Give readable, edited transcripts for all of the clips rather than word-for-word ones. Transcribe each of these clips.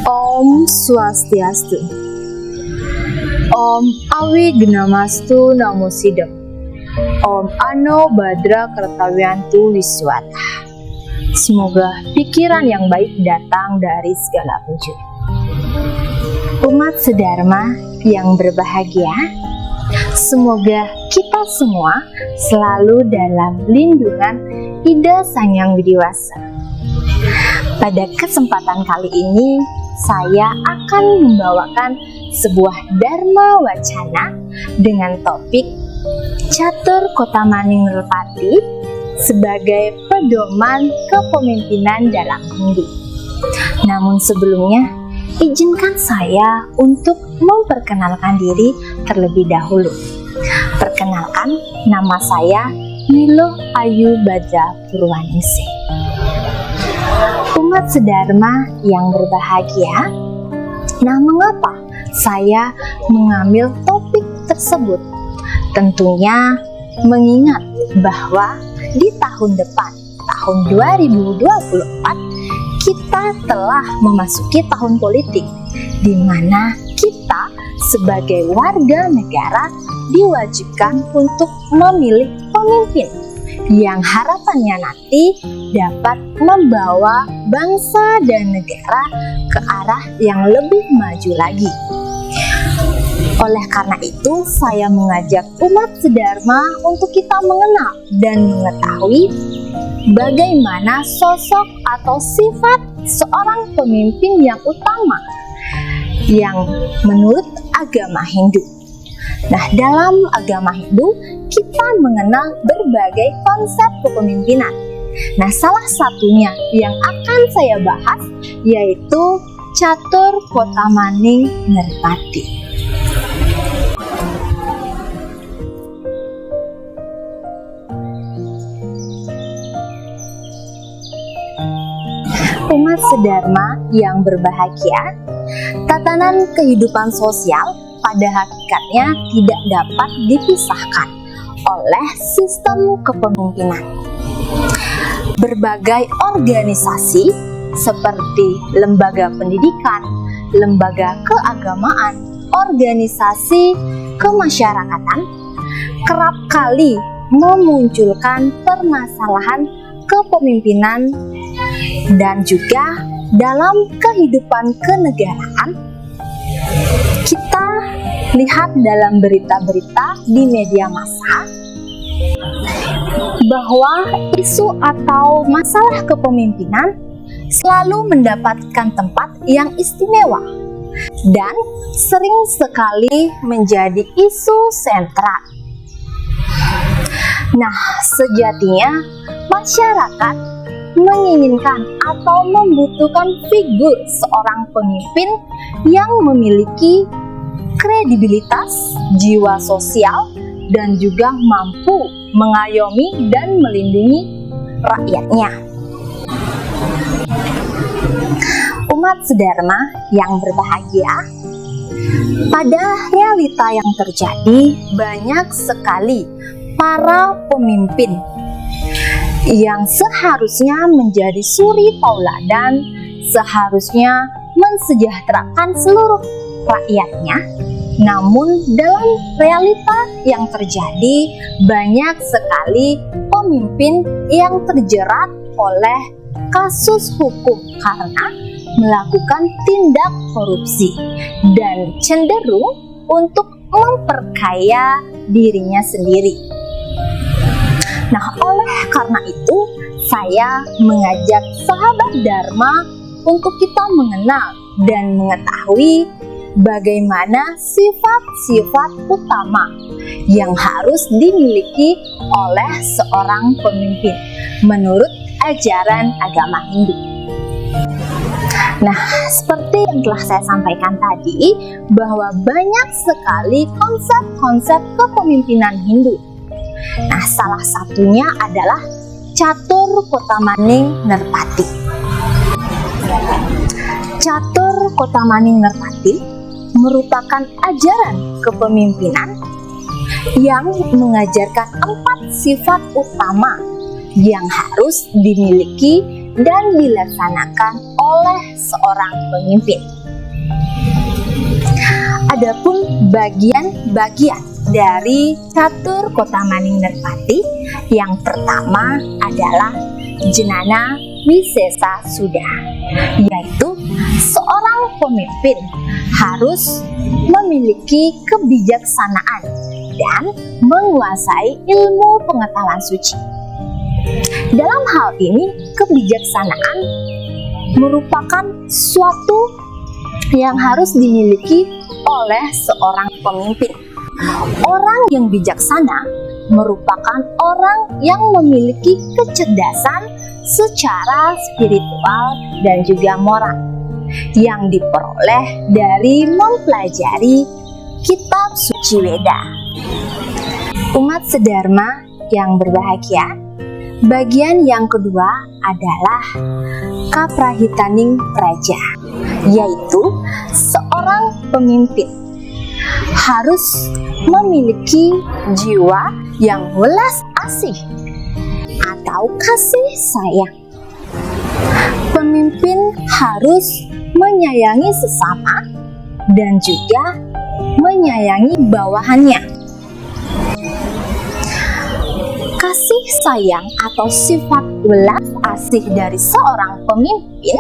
Om Swastiastu. Om Awighnamastu Namo Sidam. Om Ano Badra Kartawiyantu Wiswata. Semoga pikiran yang baik datang dari segala penjuru. Umat sedharma yang berbahagia, semoga kita semua selalu dalam lindungan Ida Sang Hyang Widiwasa. Pada kesempatan kali ini, saya akan membawakan sebuah dharma wacana dengan topik Catur Kotamaning Nrpati sebagai pedoman kepemimpinan dalam Hindu. Namun sebelumnya, izinkan saya untuk memperkenalkan diri terlebih dahulu. Perkenalkan, nama saya Nilo Ayu Badra Purwaningsih. Umat sedharma yang berbahagia, nah mengapa saya mengambil topik tersebut? Tentunya mengingat bahwa di tahun depan, tahun 2024, kita telah memasuki tahun politik, di mana kita sebagai warga negara diwajibkan untuk memilih pemimpin yang harapannya nanti dapat membawa bangsa dan negara ke arah yang lebih maju lagi. Oleh karena itu, saya mengajak umat sedharma untuk kita mengenal dan mengetahui bagaimana sosok atau sifat seorang pemimpin yang utama yang menurut agama Hindu. Nah, dalam agama Hindu, kita mengenal berbagai konsep kepemimpinan. Nah, salah satunya yang akan saya bahas yaitu Catur Kotamaning Nrpati. Umat sedharma yang berbahagia, tatanan kehidupan sosial pada hakikatnya tidak dapat dipisahkan oleh sistem kepemimpinan. Berbagai organisasi seperti lembaga pendidikan, lembaga keagamaan, organisasi kemasyarakatan kerap kali memunculkan permasalahan kepemimpinan dan juga dalam kehidupan kenegaraan. Kita lihat dalam berita-berita di media massa bahwa isu atau masalah kepemimpinan selalu mendapatkan tempat yang istimewa dan sering sekali menjadi isu sentral. Nah, sejatinya masyarakat menginginkan atau membutuhkan figur seorang pemimpin yang memiliki kredibilitas, jiwa sosial, dan juga mampu mengayomi dan melindungi rakyatnya. Umat sedharma yang berbahagia, pada realita yang terjadi banyak sekali para pemimpin yang seharusnya menjadi suri tauladan, seharusnya mensejahterakan seluruh rakyatnya. Namun dalam realita yang terjadi banyak sekali pemimpin yang terjerat oleh kasus hukum karena melakukan tindak korupsi dan cenderung untuk memperkaya dirinya sendiri. Nah, oleh karena itu saya mengajak sahabat Dharma untuk kita mengenal dan mengetahui bagaimana sifat-sifat utama yang harus dimiliki oleh seorang pemimpin menurut ajaran agama Hindu. Nah, seperti yang telah saya sampaikan tadi, bahwa banyak sekali konsep-konsep kepemimpinan Hindu Nah, salah satunya adalah Catur Kotamaning Nerpati. Catur Kotamaning Nerpati merupakan ajaran kepemimpinan yang mengajarkan 4 sifat utama yang harus dimiliki dan dilaksanakan oleh seorang pemimpin. Adapun bagian-bagian dari Catur Kotamaning Nerpati, yang pertama adalah Jenana Wisesa Suda, yaitu seorang pemimpin harus memiliki kebijaksanaan dan menguasai ilmu pengetahuan suci. Dalam hal ini, kebijaksanaan merupakan suatu yang harus dimiliki oleh seorang pemimpin. Orang yang bijaksana merupakan orang yang memiliki kecerdasan secara spiritual dan juga moral yang diperoleh dari mempelajari kitab suci Weda. Umat sedharma yang berbahagia, bagian yang kedua adalah Kaprahitaning Praja, yaitu seorang pemimpin harus memiliki jiwa yang welas asih atau kasih sayang. Pemimpin harus menyayangi sesama dan juga menyayangi bawahannya. Kasih sayang atau sifat welas asih dari seorang pemimpin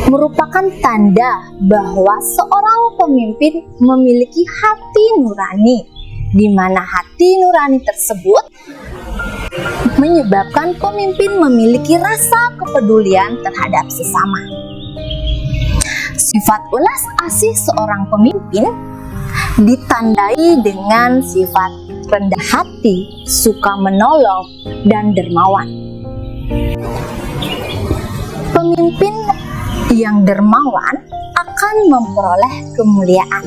merupakan tanda bahwa seorang pemimpin memiliki hati nurani, di mana hati nurani tersebut menyebabkan pemimpin memiliki rasa kepedulian terhadap sesama. Sifat welas asih seorang pemimpin ditandai dengan sifat rendah hati, suka menolong, dan dermawan. Pemimpin yang dermawan akan memperoleh kemuliaan,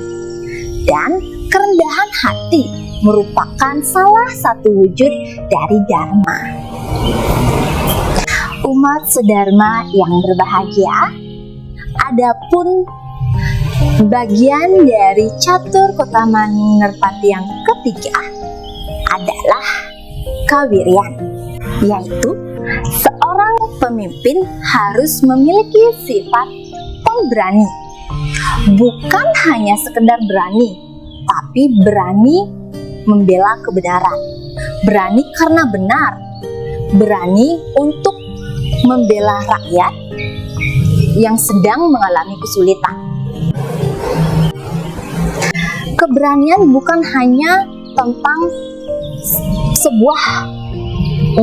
dan kerendahan hati merupakan salah satu wujud dari Dharma. Umat sedharma yang berbahagia, adapun bagian dari Catur Kotamaning Nerpati yang ketiga adalah Kawiryan, yaitu seorang pemimpin harus memiliki sifat pemberani. Bukan hanya sekedar berani, tapi berani membela kebenaran. Berani karena benar, berani untuk membela rakyat yang sedang mengalami kesulitan. Keberanian bukan hanya tentang sebuah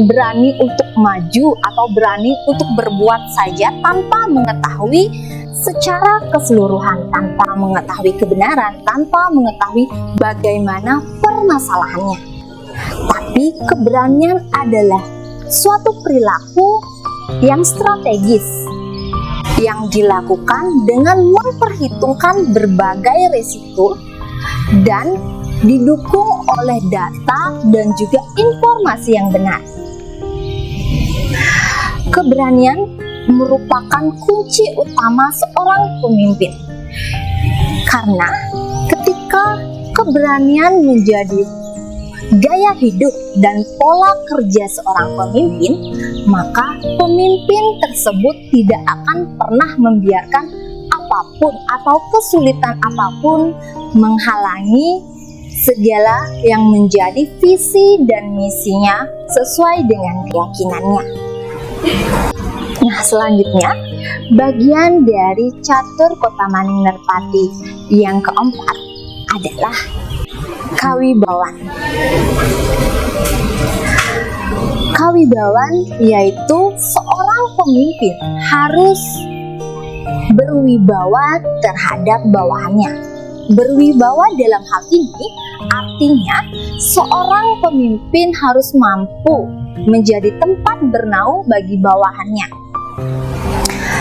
berani untuk maju atau berani untuk berbuat saja tanpa mengetahui secara keseluruhan, tanpa mengetahui kebenaran, tanpa mengetahui bagaimana permasalahannya. Tapi keberanian adalah suatu perilaku yang strategis yang dilakukan dengan memperhitungkan berbagai risiko dan didukung oleh data dan juga informasi yang benar. Keberanian merupakan kunci utama seorang pemimpin, karena ketika keberanian menjadi gaya hidup dan pola kerja seorang pemimpin, maka pemimpin tersebut tidak akan pernah membiarkan apapun atau kesulitan apapun menghalangi segala yang menjadi visi dan misinya sesuai dengan keyakinannya. Nah, selanjutnya bagian dari Catur Kotamaning Nerpati yang keempat adalah Kawibawan. Kawibawan yaitu seorang pemimpin harus berwibawa terhadap bawahannya. Berwibawa dalam hal ini artinya seorang pemimpin harus mampu menjadi tempat bernaung bagi bawahannya.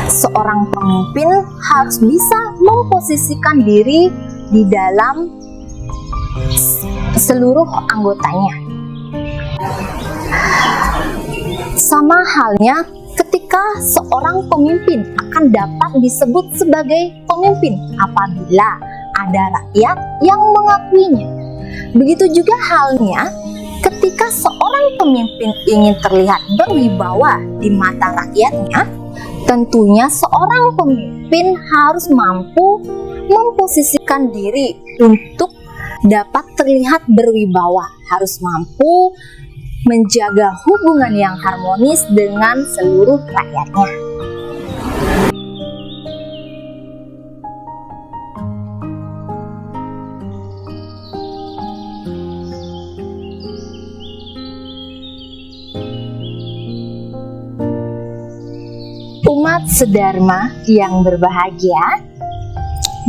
Seorang pemimpin harus bisa memposisikan diri di dalam seluruh anggotanya. Sama halnya ketika seorang pemimpin akan dapat disebut sebagai pemimpin apabila ada rakyat yang mengakuinya. Begitu juga halnya ketika seorang pemimpin ingin terlihat berwibawa di mata rakyatnya, tentunya seorang pemimpin harus mampu memposisikan diri untuk dapat terlihat berwibawa, harus mampu menjaga hubungan yang harmonis dengan seluruh rakyatnya. Umat sedharma yang berbahagia,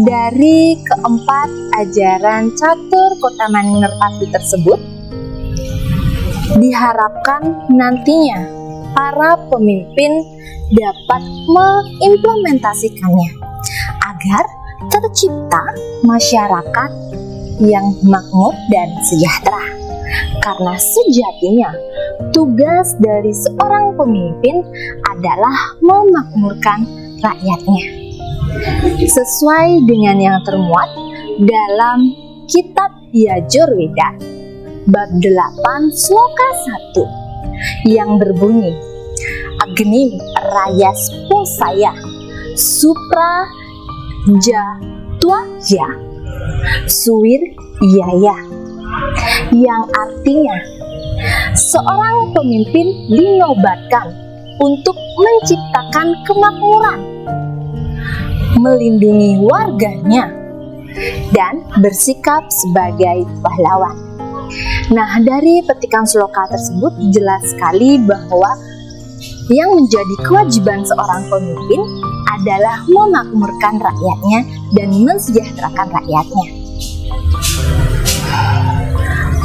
dari keempat ajaran catur Kotamaningrat Nerpati tersebut, diharapkan nantinya para pemimpin dapat mengimplementasikannya agar tercipta masyarakat yang makmur dan sejahtera. Karena sejatinya tugas dari seorang pemimpin adalah memakmurkan rakyatnya. Sesuai dengan yang termuat dalam kitab Yajurveda bab 8 sloka 1 yang berbunyi, Agnim Rayasposaya Supra Jatwaya Suwir Yaya, yang artinya seorang pemimpin dinobatkan untuk menciptakan kemakmuran, melindungi warganya, dan bersikap sebagai pahlawan. Nah, dari petikan sloka tersebut jelas sekali bahwa yang menjadi kewajiban seorang pemimpin adalah memakmurkan rakyatnya dan mensejahterakan rakyatnya.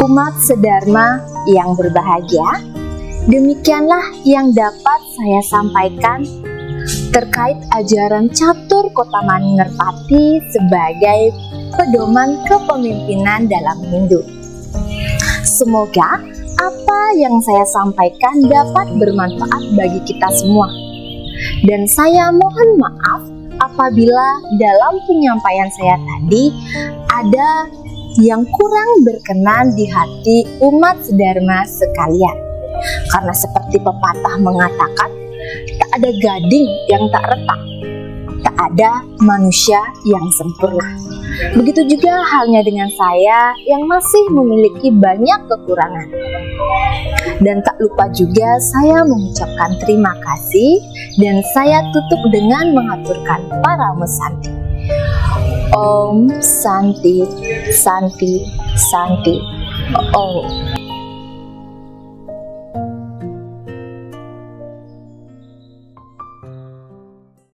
Umat sedharma yang berbahagia, demikianlah yang dapat saya sampaikan terkait ajaran catur Kotamaningrat Nerpati sebagai pedoman kepemimpinan dalam Hindu. Semoga apa yang saya sampaikan dapat bermanfaat bagi kita semua. Dan saya mohon maaf apabila dalam penyampaian saya tadi ada yang kurang berkenan di hati umat sedharma sekalian. Karena seperti pepatah mengatakan, tak ada gading yang tak retak, tak ada manusia yang sempurna. Begitu juga halnya dengan saya yang masih memiliki banyak kekurangan. Dan tak lupa juga saya mengucapkan terima kasih, dan saya tutup dengan mengaturkan para mesanti. Om Santi, Santi, Santi. Om.